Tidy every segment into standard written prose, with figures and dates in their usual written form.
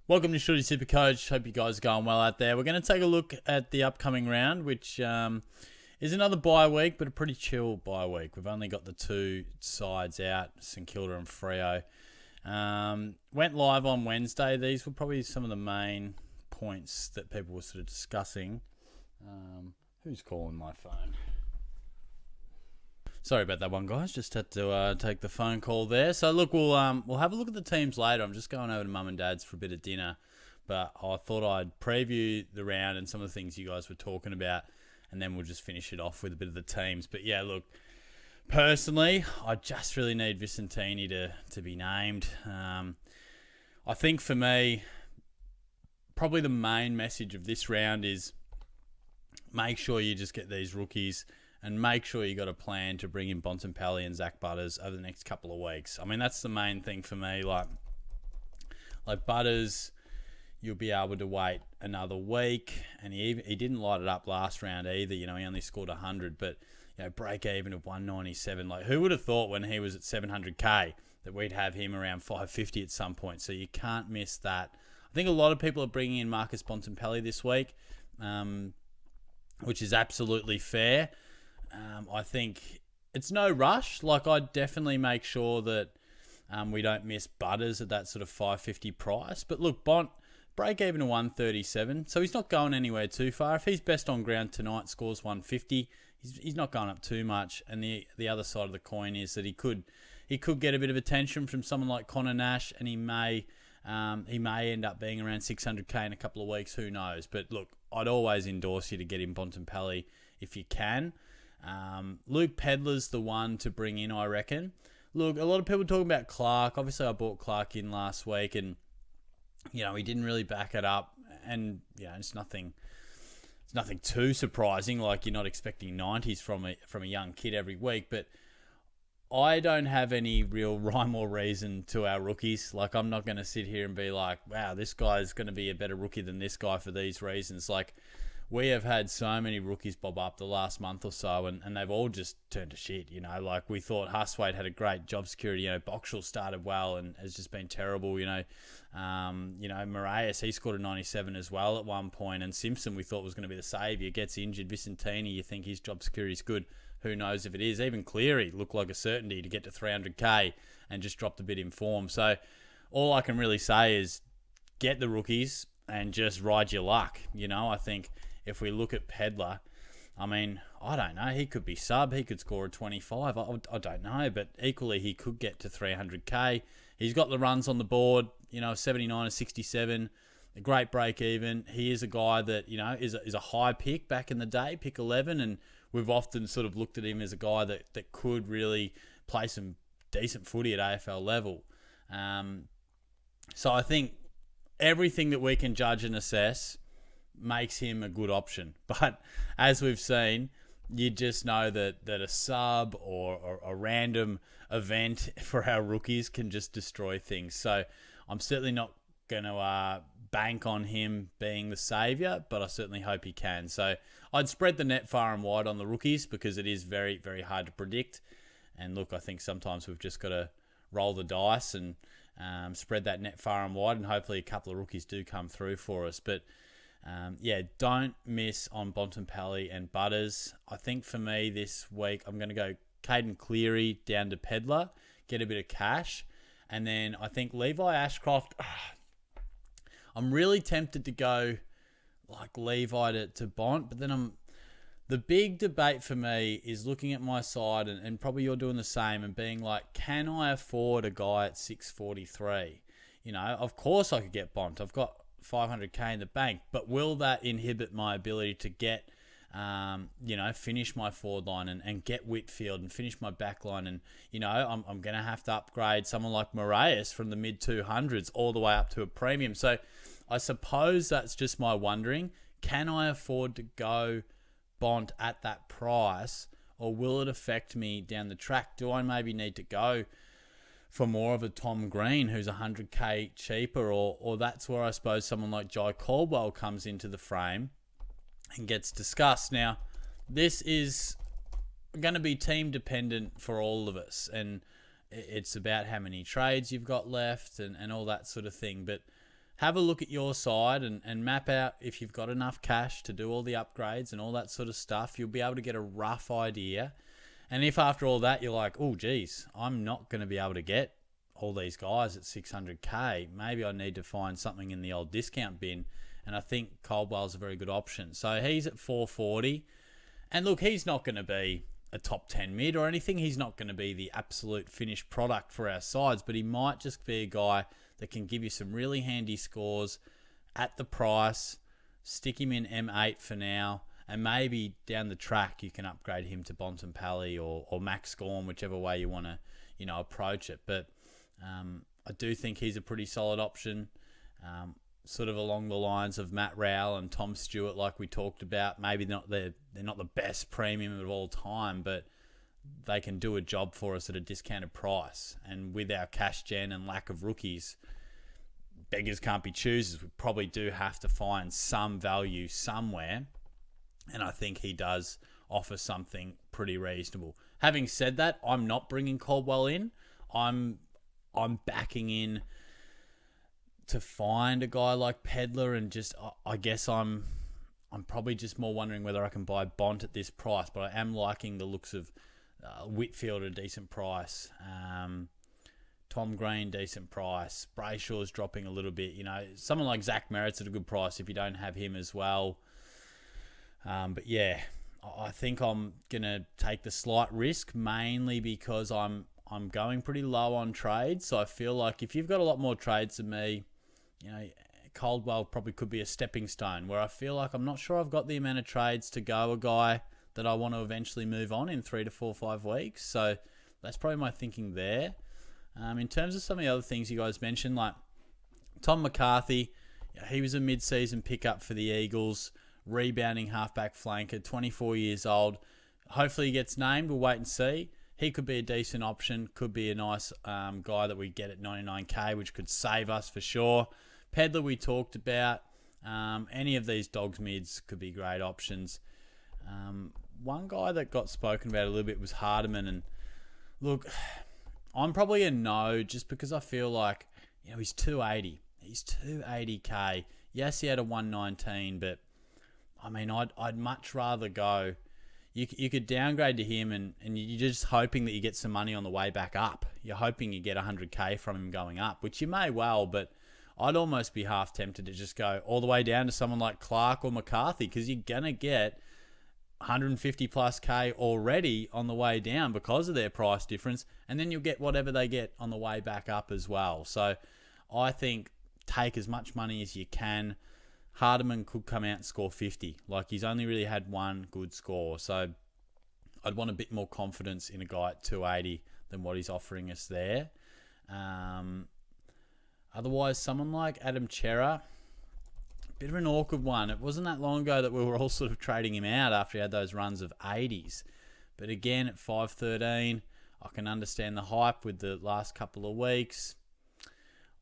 Welcome to Shooty SuperCoach. Hope you guys are going well out there. We're going to take a look at the upcoming round, which is another bye week, but a pretty chill bye week. We've only got the two sides out, St Kilda and Freo. Went live on Wednesday. These were probably some of the main points that people were sort of discussing. Who's calling my phone? Sorry about that one, guys. Just had to take the phone call there. So look, we'll have a look at the teams later. I'm just going over to Mum and Dad's for a bit of dinner, but I thought I'd preview the round and some of the things you guys were talking about, and then we'll just finish it off with a bit of the teams. But yeah, look, personally, I just really need Vicentini to be named. I think for me, probably the main message of this round is make sure you just get these rookies and make sure you got a plan to bring in Bontempelli and Zach Butters over the next couple of weeks. I mean, that's the main thing for me. Like Butters, you'll be able to wait another week, and he didn't light it up last round either. You know, he only scored 100, but break even of 197. Like, who would have thought when he was at 700k that we'd have him around 550 at some point? So you can't miss that. I think a lot of people are bringing in Marcus Bontempelli this week, which is absolutely fair. I think it's no rush. Like, I'd definitely make sure that we don't miss Butters at that sort of 550 price. But look, Bont, break even to 137, so he's not going anywhere too far. If he's best on ground tonight, scores 150, he's not going up too much. And the other side of the coin is that he could get a bit of attention from someone like Connor Nash, and he may end up being around 600k in a couple of weeks. Who knows? But look, I'd always endorse you to get in Bontempelli if you can. Luke Pedlar's the one to bring in, I reckon. Look, a lot of people talking about Clark. Obviously, I bought Clark in last week, and he didn't really back it up. And it's nothing too surprising. Like, you're not expecting 90s from a young kid every week. But I don't have any real rhyme or reason to our rookies. Like, I'm not going to sit here and be like, wow, this guy's going to be a better rookie than this guy for these reasons. Like, we have had so many rookies bob up the last month or so, and they've all just turned to shit. Like, we thought Hustwaite had a great job security. Boxall started well and has just been terrible. Moraes, he scored a 97 as well at one point, and Simpson we thought was going to be the saviour, gets injured. Vicentini, you think his job security is good. Who knows if it is? Even Cleary looked like a certainty to get to 300k and just dropped a bit in form. So all I can really say is get the rookies and just ride your luck. I think if we look at Pedlar, I mean, I don't know. He could be sub. He could score a 25. I don't know. But equally, he could get to 300k. He's got the runs on the board, 79 or 67. A great break even. He is a guy that, is a high pick back in the day, pick 11. And we've often sort of looked at him as a guy that could really play some decent footy at AFL level. So I think everything that we can judge and assess makes him a good option. But as we've seen, you just know that a sub or a random event for our rookies can just destroy things. So I'm certainly not going to bank on him being the saviour, but I certainly hope he can. So I'd spread the net far and wide on the rookies because it is very, very hard to predict. And look, I think sometimes we've just got to roll the dice and spread that net far and wide, and hopefully a couple of rookies do come through for us. But don't miss on Bontempelli and Butters. I think for me this week, I'm going to go Caden Cleary down to Pedlar, get a bit of cash. And then I think Levi Ashcroft, I'm really tempted to go like Levi to Bont, but then the big debate for me is looking at my side, and probably you're doing the same, and being like, can I afford a guy at 643? Of course I could get Bont. I've got 500k in the bank, but will that inhibit my ability to get, finish my forward line and get Whitfield and finish my back line? And, I'm going to have to upgrade someone like Moraes from the mid 200s all the way up to a premium. So I suppose that's just my wondering. Can I afford to go Bont at that price, or will it affect me down the track? Do I maybe need to go for more of a Tom Green who's 100k cheaper, or that's where I suppose someone like Jai Caldwell comes into the frame and gets discussed. Now, this is going to be team dependent for all of us, and it's about how many trades you've got left and all that sort of thing. But have a look at your side and map out if you've got enough cash to do all the upgrades and all that sort of stuff. You'll be able to get a rough idea. And if after all that you're like, oh, geez, I'm not going to be able to get all these guys at 600k, maybe I need to find something in the old discount bin. And I think Caldwell's a very good option. So he's at 440. And look, he's not going to be a top 10 mid or anything. He's not going to be the absolute finished product for our sides, but he might just be a guy that can give you some really handy scores at the price. Stick him in M8 for now, and maybe down the track you can upgrade him to Bontempelli or Max Gorm, whichever way you want to, approach it. But I do think he's a pretty solid option. Sort of along the lines of Matt Rowell and Tom Stewart, like we talked about. Maybe they're not the best premium of all time, but they can do a job for us at a discounted price. And with our cash gen and lack of rookies, beggars can't be choosers. We probably do have to find some value somewhere. And I think he does offer something pretty reasonable. Having said that, I'm not bringing Caldwell in. I'm backing in to find a guy like Pedler, and just I guess I'm probably just more wondering whether I can buy Bont at this price, but I am liking the looks of Whitfield at a decent price, Tom Green decent price, Brayshaw's dropping a little bit. Someone like Zach Merritt's at a good price if you don't have him as well. But yeah, I think I'm gonna take the slight risk, mainly because I'm going pretty low on trades. So I feel like if you've got a lot more trades than me, Caldwell probably could be a stepping stone, where I feel like I'm not sure I've got the amount of trades to go a guy that I want to eventually move on in 3 to 4 or 5 weeks. So that's probably my thinking there. In terms of some of the other things you guys mentioned, like Tom McCarthy, he was a mid-season pickup for the Eagles, rebounding halfback flanker, 24 years old. Hopefully he gets named. We'll wait and see. He could be a decent option, could be a nice guy that we get at 99k, which could save us for sure. Pedler we talked about. Any of these dogs mids could be great options. One guy that got spoken about a little bit was Hardiman. And look, I'm probably a no, just because I feel like, he's 280. He's 280k. Yes, he had a 119, but I mean, I'd much rather go. You could downgrade to him, and you're just hoping that you get some money on the way back up. You're hoping you get 100k from him going up, which you may well, but I'd almost be half tempted to just go all the way down to someone like Clark or McCarthy, because you're going to get 150 plus K already on the way down because of their price difference, and then you'll get whatever they get on the way back up as well. So I think take as much money as you can. Hardiman could come out and score 50. Like, he's only really had one good score. So I'd want a bit more confidence in a guy at 280 than what he's offering us there. Otherwise, someone like Adam Chera, bit of an awkward one. It wasn't that long ago that we were all sort of trading him out after he had those runs of 80s. But again, at 513, I can understand the hype with the last couple of weeks.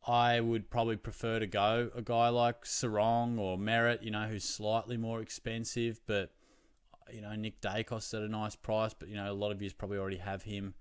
I would probably prefer to go a guy like Sarong or Merritt, who's slightly more expensive. But, Nick Dacos at a nice price. But, a lot of you probably already have him.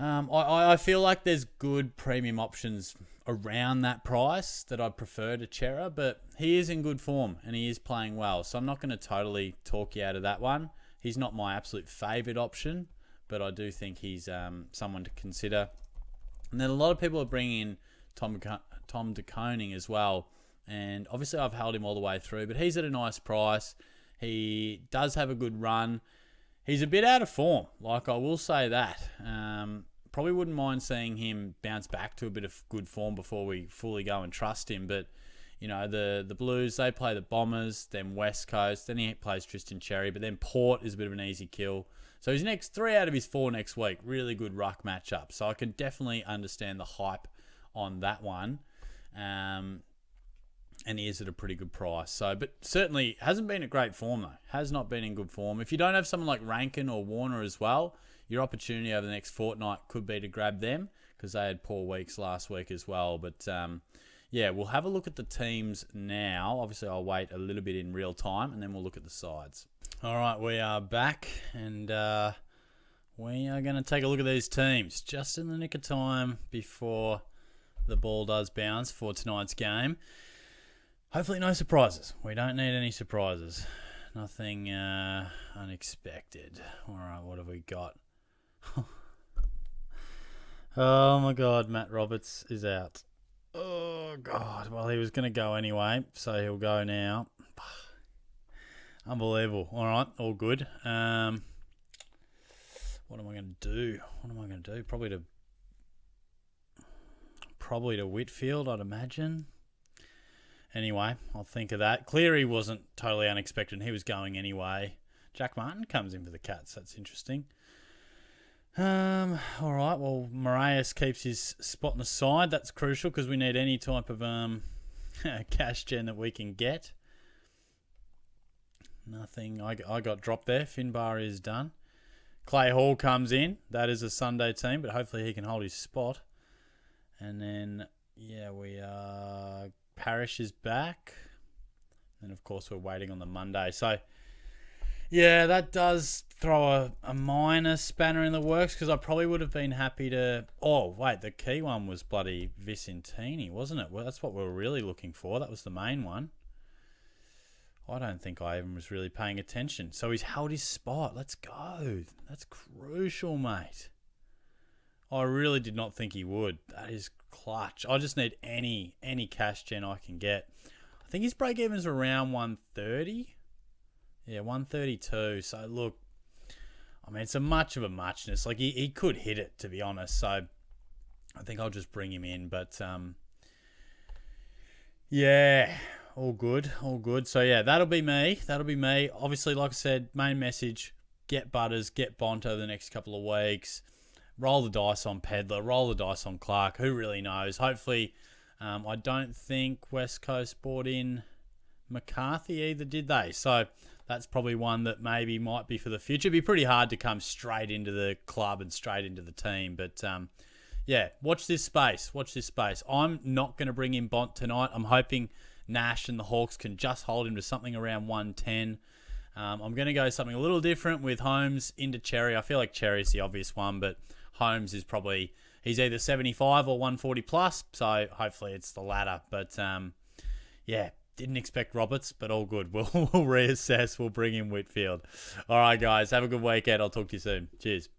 I feel like there's good premium options around that price that I'd prefer to Chera, but he is in good form and he is playing well. So I'm not going to totally talk you out of that one. He's not my absolute favourite option, but I do think he's someone to consider. And then a lot of people are bringing in Tom de Koning as well. And obviously I've held him all the way through, but he's at a nice price. He does have a good run. He's a bit out of form, I will say that. Probably wouldn't mind seeing him bounce back to a bit of good form before we fully go and trust him. But, the Blues, they play the Bombers, then West Coast, then he plays Tristan Cherry, but then Port is a bit of an easy kill. So his next 3 out of his 4 next week, really good ruck matchup. So I can definitely understand the hype on that one. And he is at a pretty good price. So, but certainly hasn't been at great form though. Has not been in good form. If you don't have someone like Rankin or Warner as well, your opportunity over the next fortnight could be to grab them, because they had poor weeks last week as well. But we'll have a look at the teams now. Obviously, I'll wait a little bit in real time, and then we'll look at the sides. All right, we are back, and we are going to take a look at these teams just in the nick of time before the ball does bounce for tonight's game. Hopefully no surprises. We don't need any surprises. Nothing unexpected. All right, what have we got? Oh my God, Matt Roberts is out. Oh God, well he was going to go anyway, so he'll go now. Unbelievable. All right, all good. What am I going to do? Probably to Whitfield, I'd imagine. Anyway, I'll think of that. Cleary wasn't totally unexpected. He was going anyway. Jack Martin comes in for the Cats. That's interesting. All right. Well, Moraes keeps his spot in the side. That's crucial because we need any type of cash gen that we can get. Nothing. I got dropped there. Finbar is done. Clay Hall comes in. That is a Sunday team, but hopefully he can hold his spot. And then, we are... Parrish is back. And, of course, we're waiting on the Monday. So, that does throw a minor spanner in the works because I probably would have been happy to... Oh, wait, the key one was bloody Vicentini, wasn't it? Well, that's what we were really looking for. That was the main one. I don't think I even was really paying attention. So he's held his spot. Let's go. That's crucial, mate. I really did not think he would. That is clutch. I just need any cash gen I can get. I think his break-even's around 130. Yeah, 132. So, look, I mean, it's a much of a muchness. Like, he could hit it, to be honest. So, I think I'll just bring him in. But, all good. So, that'll be me. Obviously, like I said, main message, get Butters, get Bont over the next couple of weeks. Roll the dice on Pedler, roll the dice on Clark. Who really knows? Hopefully, I don't think West Coast brought in McCarthy either, did they? So that's probably one that maybe might be for the future. It'd be pretty hard to come straight into the club and straight into the team. But, watch this space. I'm not going to bring in Bont tonight. I'm hoping Nash and the Hawks can just hold him to something around 110. I'm going to go something a little different with Holmes into Cherry. I feel like Cherry's the obvious one, but Holmes is probably, he's either 75 or 140 plus, so hopefully it's the latter. But, didn't expect Roberts, but all good. We'll reassess. We'll bring in Whitfield. All right, guys, have a good weekend. I'll talk to you soon. Cheers.